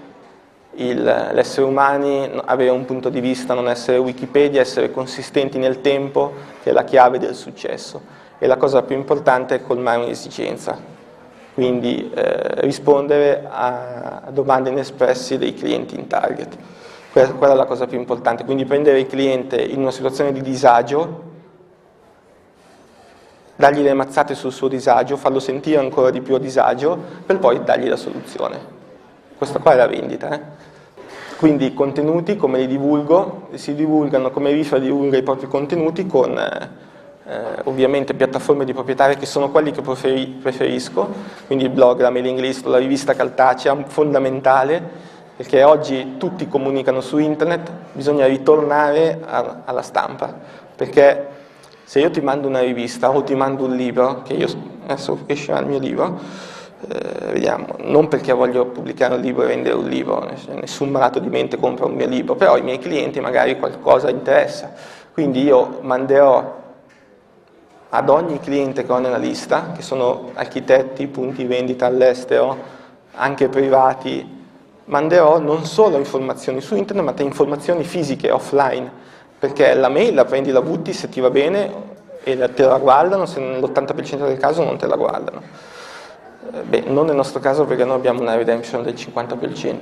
[SPEAKER 1] l'essere umani, avere un punto di vista, non essere Wikipedia, essere consistenti nel tempo, che è la chiave del successo. E la cosa più importante è colmare un'esigenza, quindi rispondere a domande inespresse dei clienti in target. Quella è la cosa più importante, quindi prendere il cliente in una situazione di disagio, dargli le mazzate sul suo disagio, farlo sentire ancora di più a disagio, per poi dargli la soluzione. Questa qua è la vendita. Quindi i contenuti, come li divulgo? Si divulgano, come Rifa divulga i propri contenuti con ovviamente piattaforme di proprietarie che sono quelli che preferisco, quindi il blog, la mailing list, la rivista cartacea, fondamentale, perché oggi tutti comunicano su internet, bisogna ritornare alla stampa, perché se io ti mando una rivista o ti mando un libro, che io adesso esce il mio libro, vediamo, non perché voglio pubblicare un libro e vendere un libro, nessun malato di mente compra un mio libro, però i miei clienti magari qualcosa interessa, quindi io manderò ad ogni cliente che ho nella lista, che sono architetti, punti vendita all'estero, anche privati, manderò non solo informazioni su internet, ma informazioni fisiche, offline, perché la mail la prendi, la butti se ti va bene e te la guardano, se nell'80% del caso non te la guardano. Beh, non nel nostro caso perché noi abbiamo una redemption del 50%,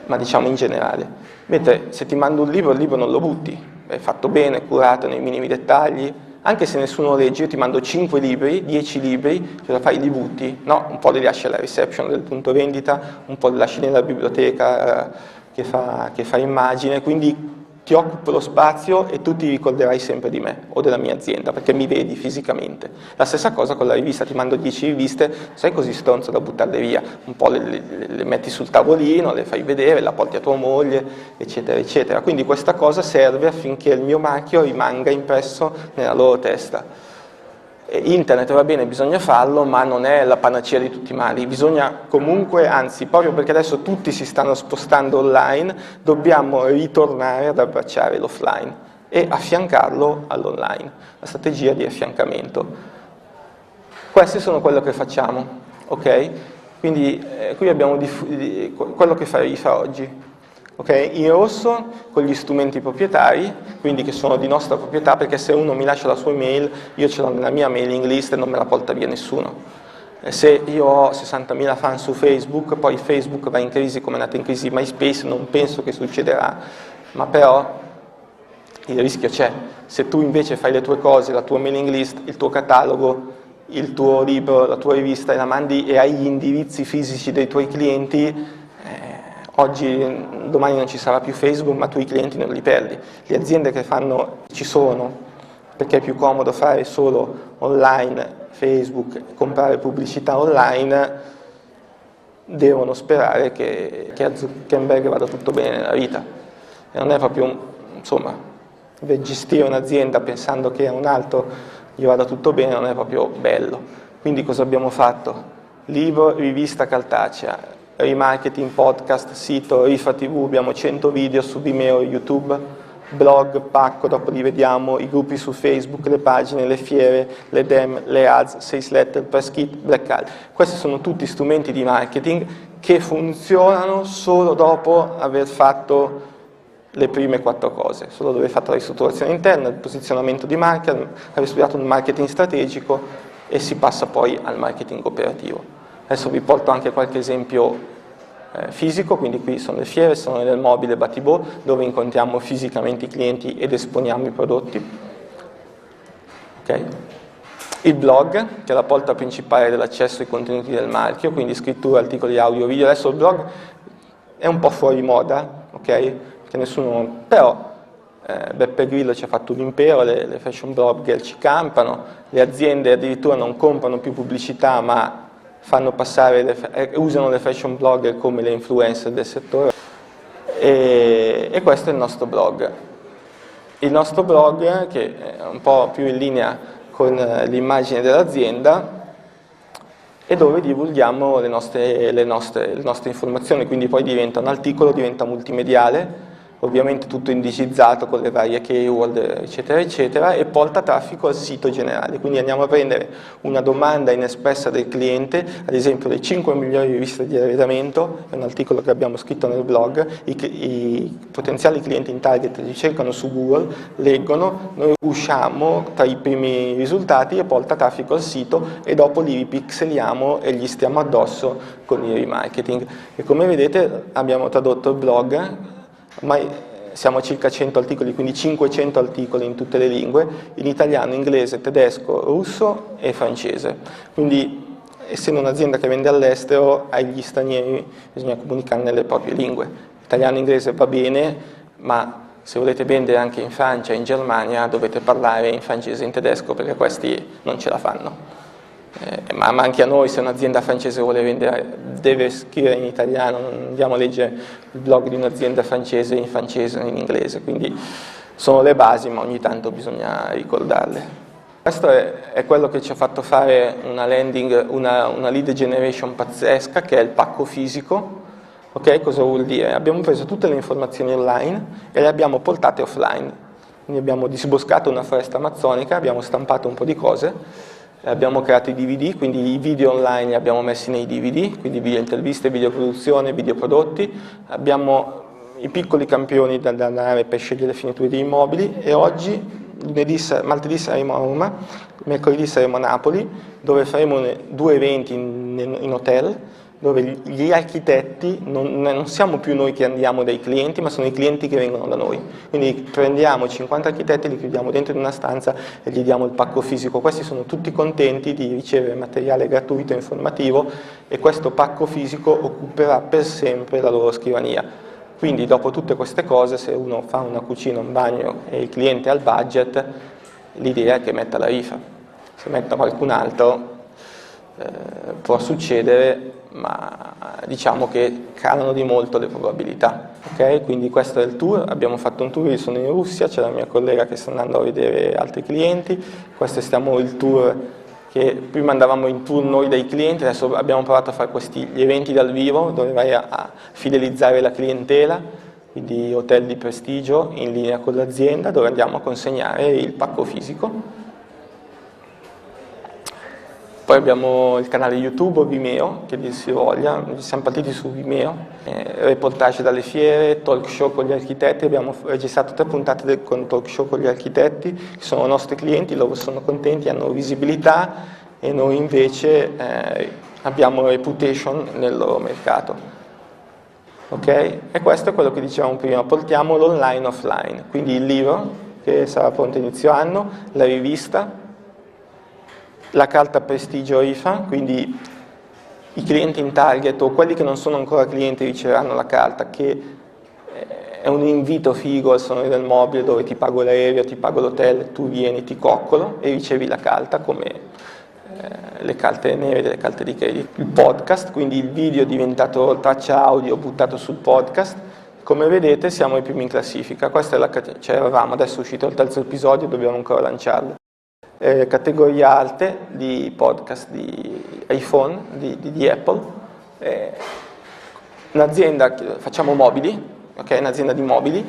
[SPEAKER 1] ma diciamo in generale. Mentre se ti mando un libro, il libro non lo butti, è fatto bene, curato nei minimi dettagli, anche se nessuno legge, io ti mando 5 libri, 10 libri, ce la fai, li butti? No, un po' li lasci alla reception del punto vendita, un po' li lasci nella biblioteca che fa immagine, quindi ti occupo lo spazio e tu ti ricorderai sempre di me o della mia azienda perché mi vedi fisicamente. La stessa cosa con la rivista, ti mando 10 riviste, sei così stronzo da buttarle via, un po' le metti sul tavolino, le fai vedere, la porti a tua moglie, eccetera, eccetera. Quindi questa cosa serve affinché il mio marchio rimanga impresso nella loro testa. Internet va bene, bisogna farlo, ma non è la panacea di tutti i mali, bisogna comunque, anzi, proprio perché adesso tutti si stanno spostando online, dobbiamo ritornare ad abbracciare l'offline e affiancarlo all'online, la strategia di affiancamento. Queste sono quello che facciamo, ok? Quindi qui abbiamo quello che fa Rifa oggi. Okay? In rosso con gli strumenti proprietari, quindi che sono di nostra proprietà, perché se uno mi lascia la sua email, io ce l'ho nella mia mailing list e non me la porta via nessuno. Se io ho 60.000 fan su Facebook, poi Facebook va in crisi come è andato in crisi MySpace, non penso che succederà, ma però il rischio c'è. Se tu invece fai le tue cose, la tua mailing list, il tuo catalogo, il tuo libro, la tua rivista e la mandi e hai gli indirizzi fisici dei tuoi clienti, domani non ci sarà più Facebook, ma tu i clienti non li perdi. Le aziende che fanno ci sono, perché è più comodo fare solo online, Facebook, comprare pubblicità online, devono sperare che a Zuckerberg vada tutto bene nella vita. E non è proprio, insomma, gestire un'azienda pensando che a un altro gli vada tutto bene non è proprio bello. Quindi cosa abbiamo fatto? Libro, rivista cartacea, remarketing, podcast, sito, Rifa TV, abbiamo 100 video su Vimeo e YouTube, blog, pacco, dopo li vediamo, i gruppi su Facebook, le pagine, le fiere, le dem, le ads, sales letter, press kit, black card. Questi sono tutti strumenti di marketing che funzionano solo dopo aver fatto le prime 4 cose, solo dopo aver fatto la ristrutturazione interna, il posizionamento di marca, aver studiato un marketing strategico e si passa poi al marketing operativo. Adesso vi porto anche qualche esempio fisico, quindi qui sono le fiere, sono nel mobile Batibot, dove incontriamo fisicamente i clienti ed esponiamo i prodotti. Okay. Il blog, che è la porta principale dell'accesso ai contenuti del marchio, quindi scrittura, articoli, audio, video. Adesso il blog è un po' fuori moda, ok? Che nessuno, però Beppe Grillo ci ha fatto un impero, le fashion blogger ci campano, le aziende addirittura non comprano più pubblicità, ma fanno passare usano le fashion blogger come le influencer del settore, e questo è il nostro blog. Il nostro blog, che è un po' più in linea con l'immagine dell'azienda, e dove divulghiamo le nostre informazioni, quindi poi diventa un articolo, diventa multimediale, ovviamente tutto indicizzato con le varie keyword, eccetera, eccetera, e porta traffico al sito generale. Quindi andiamo a prendere una domanda inespressa del cliente, ad esempio le 5 migliori riviste di arredamento, è un articolo che abbiamo scritto nel blog, i potenziali clienti in target li cercano su Google, leggono, noi usciamo tra i primi risultati e porta traffico al sito e dopo li ripixeliamo e gli stiamo addosso con il remarketing. E come vedete abbiamo tradotto il blog. Ormai siamo a circa 100 articoli, quindi 500 articoli in tutte le lingue, in italiano, inglese, tedesco, russo e francese. Quindi, essendo un'azienda che vende all'estero, agli stranieri bisogna comunicare nelle proprie lingue. Italiano e inglese va bene, ma se volete vendere anche in Francia e in Germania dovete parlare in francese e in tedesco, perché questi non ce la fanno. Ma anche a noi, se un'azienda francese vuole vendere, deve scrivere in italiano, non andiamo a leggere il blog di un'azienda francese o in inglese, quindi sono le basi, ma ogni tanto bisogna ricordarle. Questo è quello che ci ha fatto fare una landing, una lead generation pazzesca, che è il pacco fisico. Ok, cosa vuol dire? Abbiamo preso tutte le informazioni online e le abbiamo portate offline. Quindi abbiamo disboscato una foresta amazzonica, abbiamo stampato un po' di cose, abbiamo creato i DVD, quindi i video online li abbiamo messi nei DVD, quindi video interviste, video produzione, video prodotti, abbiamo i piccoli campioni da andare per scegliere le finiture di immobili e oggi, martedì saremo a Roma, mercoledì saremo a Napoli, dove faremo 2 eventi in hotel, dove gli architetti, non siamo più noi che andiamo dai clienti, ma sono i clienti che vengono da noi. Quindi prendiamo 50 architetti, li chiudiamo dentro in una stanza e gli diamo il pacco fisico. Questi sono tutti contenti di ricevere materiale gratuito e informativo e questo pacco fisico occuperà per sempre la loro scrivania. Quindi dopo tutte queste cose, se uno fa una cucina, un bagno e il cliente ha il budget, l'idea è che metta la rifa. Se metta qualcun altro può succedere, ma diciamo che calano di molto le probabilità. Okay? Quindi questo è il tour, abbiamo fatto un tour, io sono in Russia, c'è la mia collega che sta andando a vedere altri clienti, questo è il tour che prima andavamo in tour noi dai clienti, adesso abbiamo provato a fare gli eventi dal vivo dove vai a fidelizzare la clientela, quindi hotel di prestigio in linea con l'azienda dove andiamo a consegnare il pacco fisico. Poi abbiamo il canale YouTube o Vimeo, che dir si voglia, siamo partiti su Vimeo, reportage dalle fiere, talk show con gli architetti, abbiamo registrato 3 puntate con talk show con gli architetti, che sono i nostri clienti, loro sono contenti, hanno visibilità e noi invece abbiamo reputation nel loro mercato. Okay? E questo è quello che dicevamo prima, portiamo l'online offline, quindi il libro che sarà pronta inizio anno, la rivista, la carta prestigio IFA, quindi i clienti in target o quelli che non sono ancora clienti riceveranno la carta, che è un invito figo al Salone del Mobile dove ti pago l'aereo, ti pago l'hotel, tu vieni, ti coccolo e ricevi la carta come le carte nere delle carte di credito. Il podcast, quindi il video è diventato traccia audio buttato sul podcast. Come vedete siamo i primi in classifica, questa è la eravamo, adesso è uscito il terzo episodio, dobbiamo ancora lanciarlo. Categoria alte di podcast di iPhone, di Apple, un'azienda, facciamo mobili, okay? Un'azienda di mobili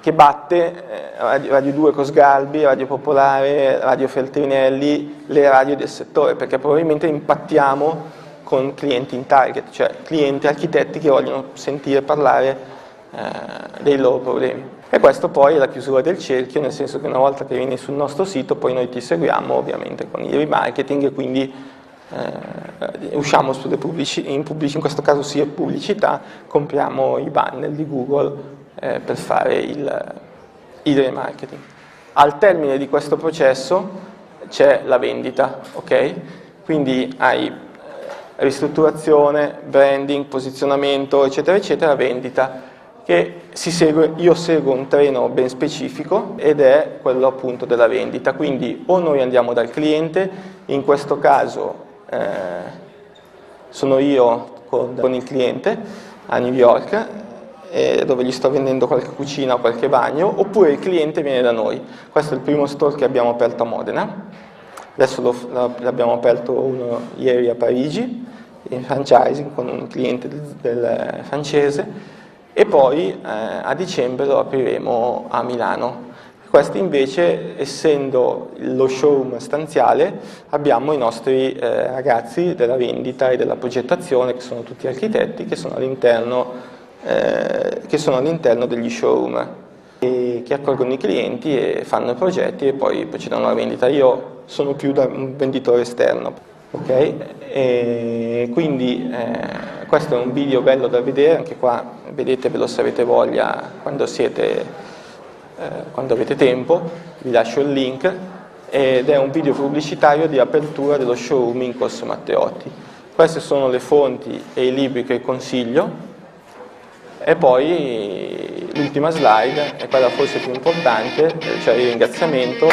[SPEAKER 1] che batte Radio 2 Cosgalbi, Radio Popolare, Radio Feltrinelli, le radio del settore, perché probabilmente impattiamo con clienti in target, cioè clienti, architetti che vogliono sentire parlare dei loro problemi. E questo poi è la chiusura del cerchio, nel senso che una volta che vieni sul nostro sito poi noi ti seguiamo ovviamente con il remarketing e quindi usciamo sulle in questo caso sia pubblicità, compriamo i banner di Google per fare il remarketing. Al termine di questo processo c'è la vendita, ok? Quindi hai ristrutturazione, branding, posizionamento, eccetera, eccetera, vendita, che io seguo un treno ben specifico ed è quello appunto della vendita, quindi o noi andiamo dal cliente, in questo caso sono io con il cliente a New York, dove gli sto vendendo qualche cucina o qualche bagno, oppure il cliente viene da noi. Questo è il primo store che abbiamo aperto a Modena, adesso l'abbiamo aperto uno ieri a Parigi, in franchising con un cliente del francese, e poi a dicembre lo apriremo a Milano. Questi invece, essendo lo showroom stanziale, abbiamo i nostri ragazzi della vendita e della progettazione, che sono tutti architetti, che sono all'interno degli showroom, e che accolgono i clienti e fanno i progetti e poi procedono alla vendita. Io sono più da un venditore esterno. Ok? E quindi questo è un video bello da vedere, anche qua vedetevelo se avete voglia, quando avete tempo, vi lascio il link, ed è un video pubblicitario di apertura dello showroom in Corso Matteotti. Queste sono le fonti e i libri che consiglio, e poi l'ultima slide è quella forse più importante, cioè il ringraziamento.